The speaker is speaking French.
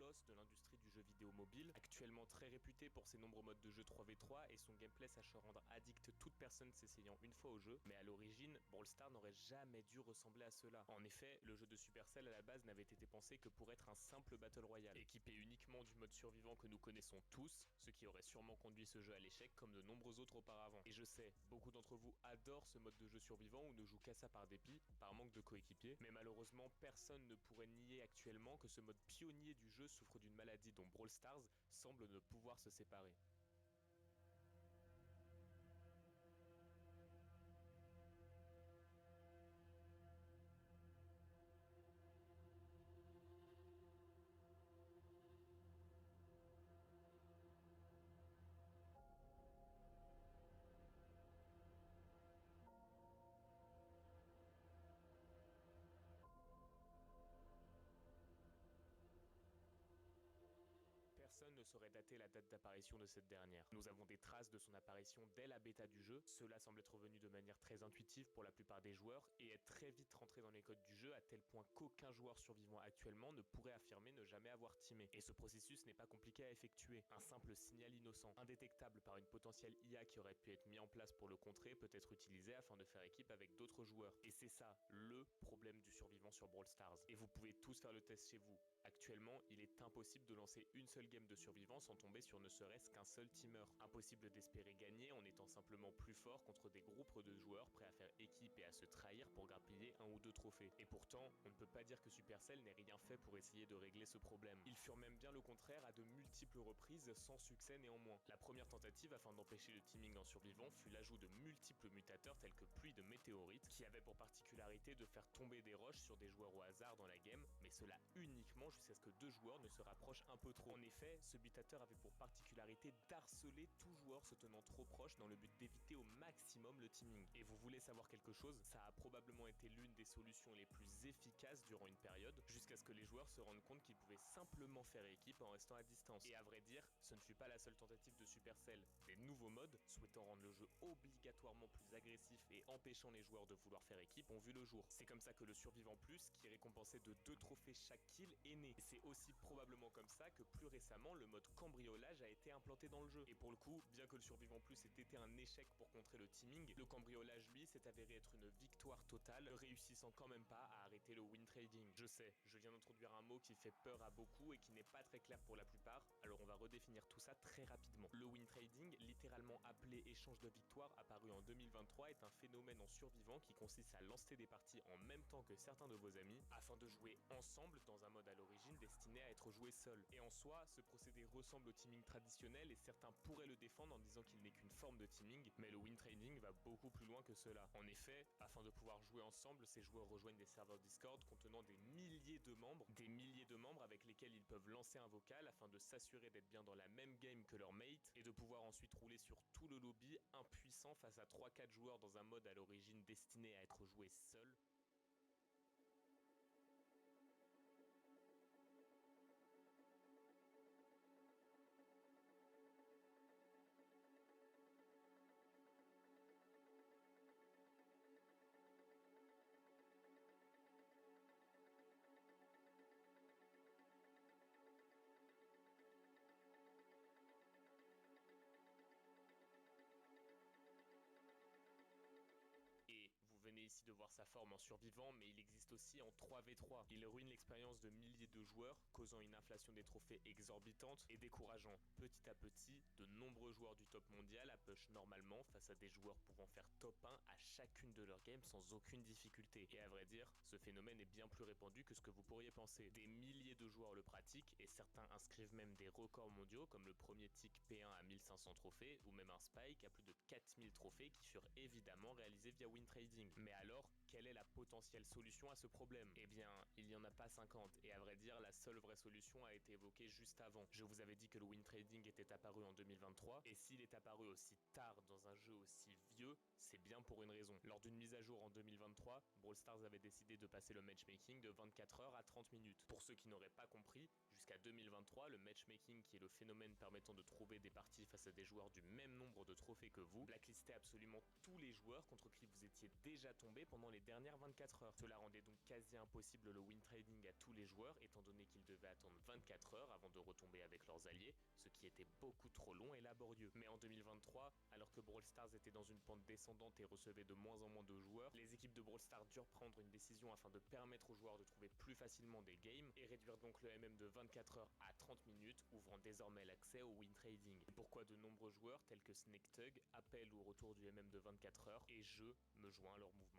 colosse de l'industrie du jeu vidéo mobile, actuellement très réputé pour ses nombreux modes de jeu 3v3 et son gameplay sache rendre addict toute personne s'essayant une fois au jeu, mais à l'origine, Brawl Stars n'aurait jamais dû ressembler à cela. En effet, le jeu de Supercell à la base n'avait été pensé que pour être un simple Battle Royale, équipé uniquement du mode survivant que nous connaissons tous, ce qui aurait sûrement conduit ce jeu à l'échec comme de nombreux autres auparavant. Et je sais, beaucoup d'entre vous adorent ce mode de jeu survivant ou ne jouent qu'à ça par dépit, par manque de coéquipiers, mais malheureusement personne ne pourrait nier actuellement que ce mode pionnier du jeu souffre d'une maladie dont Brawl Stars semble ne pouvoir se séparer. Personne ne saurait dater la date d'apparition de cette dernière. Nous avons des traces de son apparition dès la bêta du jeu, cela semble être venu de manière très intuitive pour la plupart des joueurs et est très vite rentré dans les codes du jeu à tel point qu'aucun joueur survivant actuellement ne pourrait affirmer ne jamais avoir teamé. Et ce processus n'est pas compliqué à effectuer. Un simple signal innocent, indétectable par une potentielle IA qui aurait pu être mis en place pour le contrer, peut être utilisé afin de faire équipe avec d'autres joueurs. Et c'est ça, le problème du survivant sur Brawl Stars. Et vous pouvez tous faire le test chez vous. Actuellement, il est impossible de lancer une seule game de survivant sans tomber sur ne serait-ce qu'un seul teamer. Impossible d'espérer gagner en étant simplement plus fort contre des groupes de joueurs prêts à faire équipe et à se trahir pour grappiller un ou deux trophées. Et pourtant, on ne peut pas dire que Supercell n'ait rien fait pour essayer de régler ce problème. Ils furent même bien le contraire à de multiples reprises sans succès néanmoins. La première tentative afin d'empêcher le teaming en survivant fut l'ajout de multiples mutateurs tels que pluie de météorites qui avaient pour particularité de faire tomber des roches sur des joueurs au hasard dans la game, mais cela uniquement jusqu'à ce que deux joueurs ne se rapprochent un peu trop. En effet, ce mutateur avait pour particularité d'harceler tout joueur se tenant trop proche dans le but d'éviter au maximum le teaming. Et vous voulez savoir quelque chose? Ça a probablement été l'une des solutions les plus efficaces durant une période, jusqu'à ce que les joueurs se rendent compte qu'ils pouvaient simplement faire équipe en restant à distance. Et à vrai dire, ce ne fut pas la seule tentative de Supercell. Des nouveaux modes, souhaitant rendre le jeu obligatoirement plus agressif et empêchant les joueurs de vouloir faire équipe, ont vu le jour. C'est comme ça que le Survivant Plus, qui récompensait de 2 trophées chaque kill, est né. Et c'est aussi probablement comme ça que plus récemment le mode cambriolage a été implanté dans le jeu. Et pour le coup, bien que le Survivant Plus ait été un échec pour contrer le teaming, le cambriolage lui s'est avéré être une victoire totale, réussissant quand même pas à arrêter le win trading. Je sais, je viens d'introduire un mot qui fait peur à beaucoup et qui n'est pas très clair pour la plupart, alors on va redéfinir tout ça très rapidement. Le win trading, littéralement appelé échange de victoires, apparu en 2023, est un phénomène en survivant qui consiste à lancer des parties en même temps que certains de vos amis afin de jouer ensemble dans un mode à l'origine destiné à être joué seul. Et en soi, ce procédé ressemble au teaming traditionnel et certains pourraient le défendre en disant qu'il n'est qu'une forme de teaming, mais le win trading va beaucoup plus loin que cela. En effet, afin de pouvoir jouer ensemble, ces joueurs rejoignent des serveurs Discord contenant des milliers de membres avec lesquels ils peuvent lancer un vocal afin de s'assurer d'être bien dans la même game que leur mate et de pouvoir ensuite rouler sur tout le lobby impuissant face à 3-4 joueurs dans un mode à l'origine destiné à être joué seul. Et vous venez ici de voir sa forme en survivant, mais il existe aussi en 3v3. Il ruine l'expérience de milliers de joueurs, causant une inflation des trophées exorbitante et décourageant petit à petit de nombreux joueurs du top mondial à push normalement face à des joueurs pouvant faire top 1 à chacune de leurs games sans aucune difficulté. Et à vrai dire, ce phénomène est bien plus répandu que ce que vous pourriez penser. Des milliers de joueurs le pratiquent et certains inscrivent même des records mondiaux comme le premier tick P1 à 1500 trophées ou même un Spike à plus de 4000 trophées qui furent évidemment réalisés via win trading. Mais alors, quelle est la potentielle solution à ce problème? Eh bien, il n'y en a pas 50 et à vrai dire, la seule vraie solution a été évoquée juste avant. Je vous avais dit que le win trading était apparu en 2023 et s'il est apparu aussi tard dans un jeu aussi vieux, c'est bien pour une raison. Lors d'une mise à jour en 2023, Brawl Stars avait décidé de passer le matchmaking de 24 heures à 30 minutes. Pour ceux qui n'auraient pas compris, jusqu'à 2023, le matchmaking, qui est le phénomène permettant de trouver des parties face à des joueurs du même nombre de trophées que vous, blacklistait absolument tous les joueurs contre qui vous étiez déjà tombé pendant les dernières 24 heures. Cela rendait donc quasi impossible le win trading à tous les joueurs étant donné qu'ils devaient attendre 24 heures avant de retomber avec leurs alliés, ce qui était beaucoup trop long et laborieux. Mais en 2023, alors que Brawl Stars était dans une pente descendante et recevait de moins en moins de joueurs, les équipes de Brawl Stars durent prendre une décision afin de permettre aux joueurs de trouver plus facilement des games et réduire donc le MM de 24 heures à 30 minutes, ouvrant désormais l'accès au win trading. Et pourquoi de nombreux joueurs tels que Snake Tug appellent au retour du MM de 24 heures, et je me joins à leur mouvement.